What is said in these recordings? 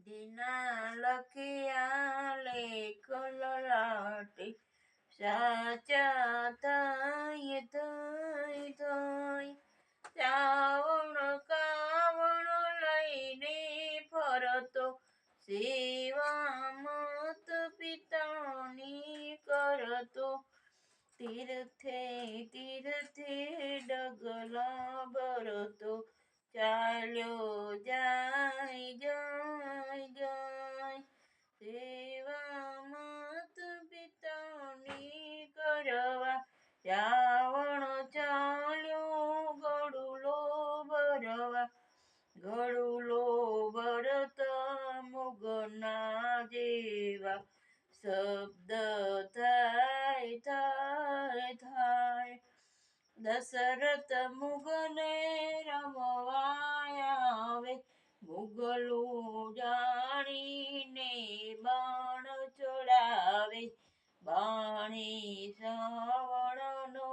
વિધિના લખ્યા લેખ લલાટે, સાચા થાય થાય થાય. શ્રાવણ કાવણ લઈને ફરતો, સેવા મત પિતાની કરતો. તીર્થે તીર્થે ડગલા ભરતો, ચાલ્યો જાય જાય જાય. સેવા મત પિતાની કરવા, શ્રાવણ ચાલ્યો ગડુલો ભરવા. ગડુલો ભરતા મુગના જેવા, શબ્દ થાય થાય થાય. દશરથ મુગને રમવા આવે, મુગલું જાણીને બાણ ચડાવે. બાણે શ્રાવણનો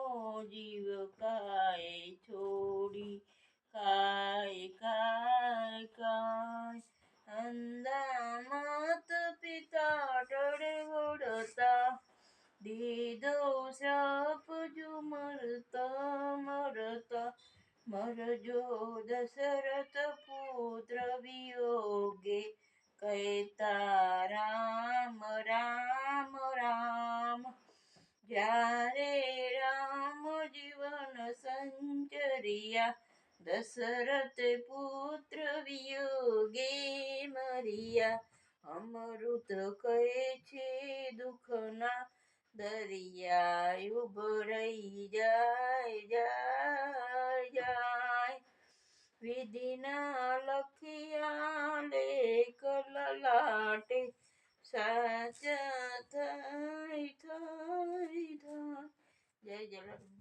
જીવ કાય છોડી, કાય કાય કાય. અંદામત પિતા ટળે વળતા, દીધો શાપ જો મરતા મરતા. મરજો દશરથ પુત્ર વિયોગે, કહેતા રામ રામ રામ. જ્યારે રામ જીવન સંચર્યા, દશરથ પુત્ર વિયોગે મર્યા. અમૃત કહે છે દુઃખના દરિયા, ઉભરાઈ જાય જાય જાય. વિધિના લખ્યા લેખ લલાટે, સાચા થાય થાય થાય. જય જલારામ.